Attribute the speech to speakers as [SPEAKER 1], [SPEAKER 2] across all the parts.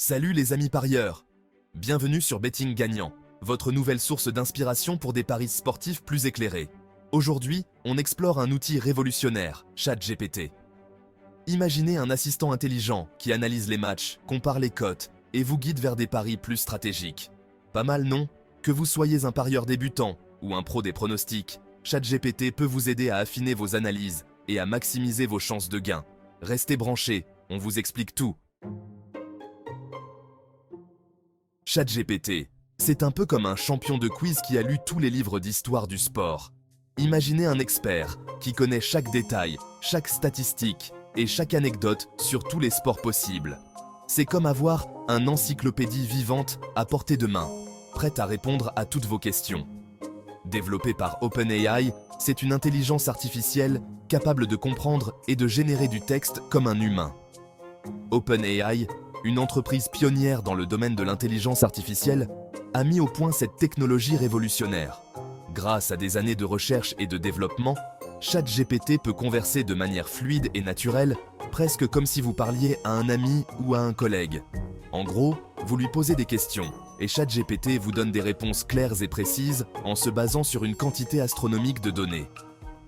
[SPEAKER 1] Salut les amis parieurs! Bienvenue sur Betting Gagnant, votre nouvelle source d'inspiration pour des paris sportifs plus éclairés. Aujourd'hui, on explore un outil révolutionnaire, ChatGPT. Imaginez un assistant intelligent qui analyse les matchs, compare les cotes et vous guide vers des paris plus stratégiques. Pas mal, non? Que vous soyez un parieur débutant ou un pro des pronostics, ChatGPT peut vous aider à affiner vos analyses et à maximiser vos chances de gain. Restez branchés, on vous explique tout. ChatGPT, c'est un peu comme un champion de quiz qui a lu tous les livres d'histoire du sport. Imaginez un expert qui connaît chaque détail, chaque statistique et chaque anecdote sur tous les sports possibles. C'est comme avoir une encyclopédie vivante à portée de main, prête à répondre à toutes vos questions. Développée par OpenAI, c'est une intelligence artificielle capable de comprendre et de générer du texte comme un humain. OpenAI, une entreprise pionnière dans le domaine de l'intelligence artificielle, a mis au point cette technologie révolutionnaire. Grâce à des années de recherche et de développement, ChatGPT peut converser de manière fluide et naturelle, presque comme si vous parliez à un ami ou à un collègue. En gros, vous lui posez des questions, et ChatGPT vous donne des réponses claires et précises en se basant sur une quantité astronomique de données.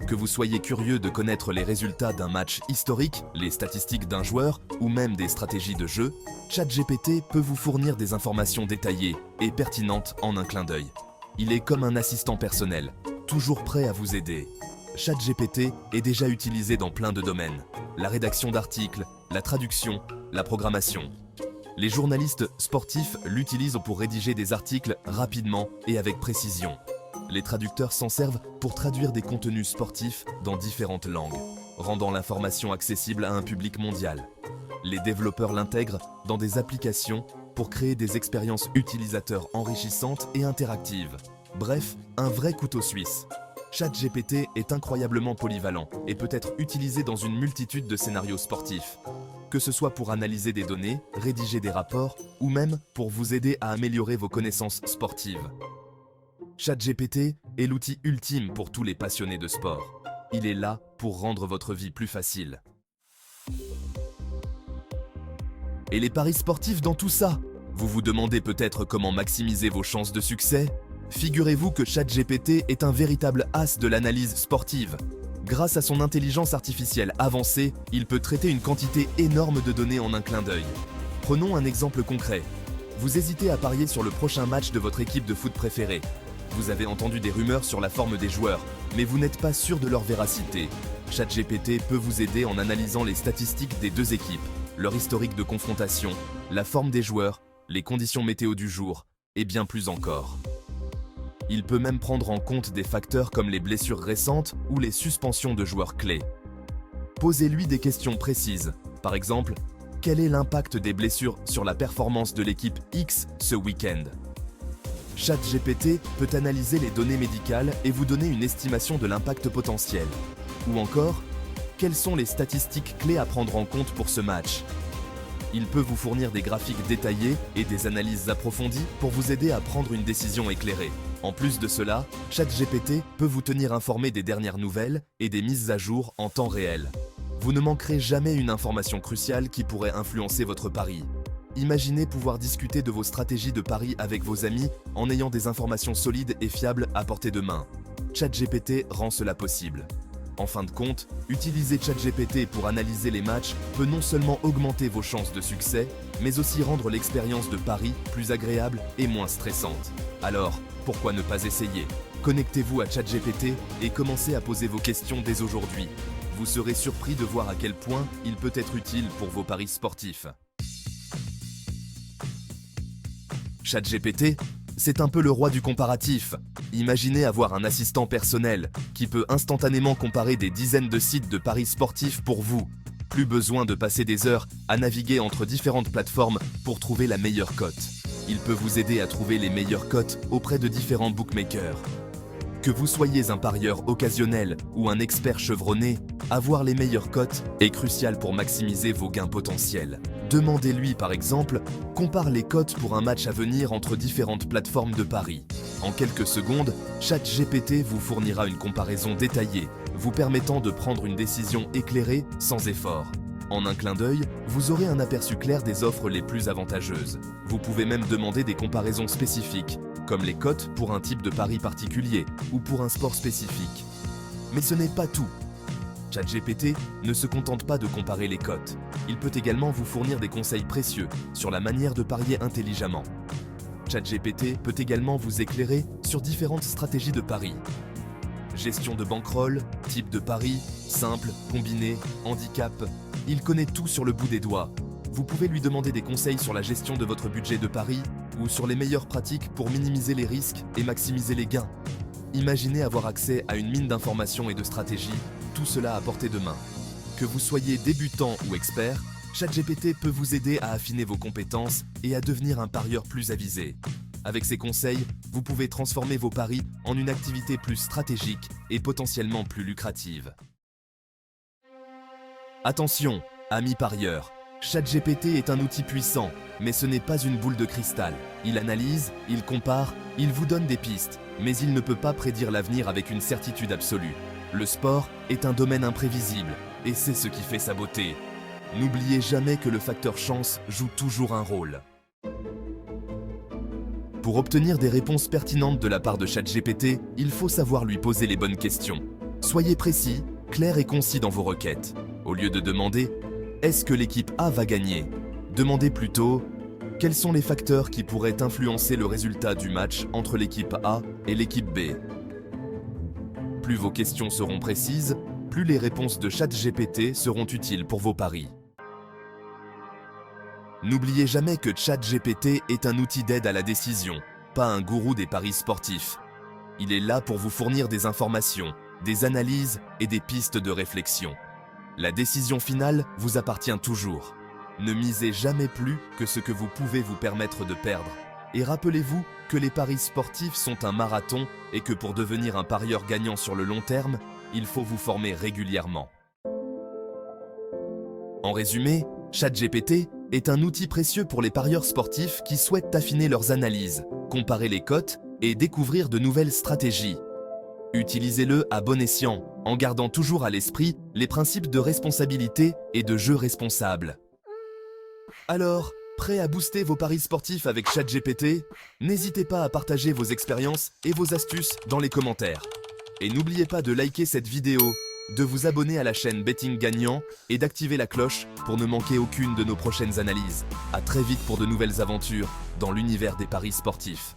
[SPEAKER 1] Que vous soyez curieux de connaître les résultats d'un match historique, les statistiques d'un joueur ou même des stratégies de jeu, ChatGPT peut vous fournir des informations détaillées et pertinentes en un clin d'œil. Il est comme un assistant personnel, toujours prêt à vous aider. ChatGPT est déjà utilisé dans plein de domaines. La rédaction d'articles, la traduction, la programmation. Les journalistes sportifs l'utilisent pour rédiger des articles rapidement et avec précision. Les traducteurs s'en servent pour traduire des contenus sportifs dans différentes langues, rendant l'information accessible à un public mondial. Les développeurs l'intègrent dans des applications pour créer des expériences utilisateurs enrichissantes et interactives. Bref, un vrai couteau suisse. ChatGPT est incroyablement polyvalent et peut être utilisé dans une multitude de scénarios sportifs. Que ce soit pour analyser des données, rédiger des rapports ou même pour vous aider à améliorer vos connaissances sportives. ChatGPT est l'outil ultime pour tous les passionnés de sport. Il est là pour rendre votre vie plus facile. Et les paris sportifs dans tout ça? Vous vous demandez peut-être comment maximiser vos chances de succès? Figurez-vous que ChatGPT est un véritable as de l'analyse sportive. Grâce à son intelligence artificielle avancée, il peut traiter une quantité énorme de données en un clin d'œil. Prenons un exemple concret. Vous hésitez à parier sur le prochain match de votre équipe de foot préférée. Vous avez entendu des rumeurs sur la forme des joueurs, mais vous n'êtes pas sûr de leur véracité. ChatGPT peut vous aider en analysant les statistiques des deux équipes, leur historique de confrontation, la forme des joueurs, les conditions météo du jour, et bien plus encore. Il peut même prendre en compte des facteurs comme les blessures récentes ou les suspensions de joueurs clés. Posez-lui des questions précises. Par exemple, quel est l'impact des blessures sur la performance de l'équipe X ce week-end? ChatGPT peut analyser les données médicales et vous donner une estimation de l'impact potentiel. Ou encore, quelles sont les statistiques clés à prendre en compte pour ce match? Il peut vous fournir des graphiques détaillés et des analyses approfondies pour vous aider à prendre une décision éclairée. En plus de cela, ChatGPT peut vous tenir informé des dernières nouvelles et des mises à jour en temps réel. Vous ne manquerez jamais une information cruciale qui pourrait influencer votre pari. Imaginez pouvoir discuter de vos stratégies de paris avec vos amis en ayant des informations solides et fiables à portée de main. ChatGPT rend cela possible. En fin de compte, utiliser ChatGPT pour analyser les matchs peut non seulement augmenter vos chances de succès, mais aussi rendre l'expérience de pari plus agréable et moins stressante. Alors, pourquoi ne pas essayer? Connectez-vous à ChatGPT et commencez à poser vos questions dès aujourd'hui. Vous serez surpris de voir à quel point il peut être utile pour vos paris sportifs. ChatGPT, c'est un peu le roi du comparatif. Imaginez avoir un assistant personnel qui peut instantanément comparer des dizaines de sites de paris sportifs pour vous. Plus besoin de passer des heures à naviguer entre différentes plateformes pour trouver la meilleure cote. Il peut vous aider à trouver les meilleures cotes auprès de différents bookmakers. Que vous soyez un parieur occasionnel ou un expert chevronné, avoir les meilleures cotes est crucial pour maximiser vos gains potentiels. Demandez-lui par exemple, compare les cotes pour un match à venir entre différentes plateformes de paris. En quelques secondes, ChatGPT vous fournira une comparaison détaillée, vous permettant de prendre une décision éclairée sans effort. En un clin d'œil, vous aurez un aperçu clair des offres les plus avantageuses. Vous pouvez même demander des comparaisons spécifiques, comme les cotes pour un type de pari particulier ou pour un sport spécifique. Mais ce n'est pas tout. ChatGPT ne se contente pas de comparer les cotes. Il peut également vous fournir des conseils précieux sur la manière de parier intelligemment. ChatGPT peut également vous éclairer sur différentes stratégies de pari. Gestion de bankroll, type de pari, simple, combiné, handicap. Il connaît tout sur le bout des doigts. Vous pouvez lui demander des conseils sur la gestion de votre budget de pari ou sur les meilleures pratiques pour minimiser les risques et maximiser les gains. Imaginez avoir accès à une mine d'informations et de stratégies, tout cela à portée de main. Que vous soyez débutant ou expert, ChatGPT peut vous aider à affiner vos compétences et à devenir un parieur plus avisé. Avec ses conseils, vous pouvez transformer vos paris en une activité plus stratégique et potentiellement plus lucrative. Attention, amis parieurs, ChatGPT est un outil puissant, mais ce n'est pas une boule de cristal. Il analyse, il compare, il vous donne des pistes, mais il ne peut pas prédire l'avenir avec une certitude absolue. Le sport est un domaine imprévisible, et c'est ce qui fait sa beauté. N'oubliez jamais que le facteur chance joue toujours un rôle. Pour obtenir des réponses pertinentes de la part de ChatGPT, il faut savoir lui poser les bonnes questions. Soyez précis, clair et concis dans vos requêtes. Au lieu de demander « Est-ce que l'équipe A va gagner ?», demandez plutôt « Quels sont les facteurs qui pourraient influencer le résultat du match entre l'équipe A et l'équipe B ?» Plus vos questions seront précises, plus les réponses de ChatGPT seront utiles pour vos paris. N'oubliez jamais que ChatGPT est un outil d'aide à la décision, pas un gourou des paris sportifs. Il est là pour vous fournir des informations, des analyses et des pistes de réflexion. La décision finale vous appartient toujours. Ne misez jamais plus que ce que vous pouvez vous permettre de perdre. Et rappelez-vous que les paris sportifs sont un marathon et que pour devenir un parieur gagnant sur le long terme, il faut vous former régulièrement. En résumé, ChatGPT est un outil précieux pour les parieurs sportifs qui souhaitent affiner leurs analyses, comparer les cotes et découvrir de nouvelles stratégies. Utilisez-le à bon escient, en gardant toujours à l'esprit les principes de responsabilité et de jeu responsable. Alors, prêt à booster vos paris sportifs avec ChatGPT? N'hésitez pas à partager vos expériences et vos astuces dans les commentaires. Et n'oubliez pas de liker cette vidéo, de vous abonner à la chaîne Betting Gagnant et d'activer la cloche pour ne manquer aucune de nos prochaines analyses. À très vite pour de nouvelles aventures dans l'univers des paris sportifs.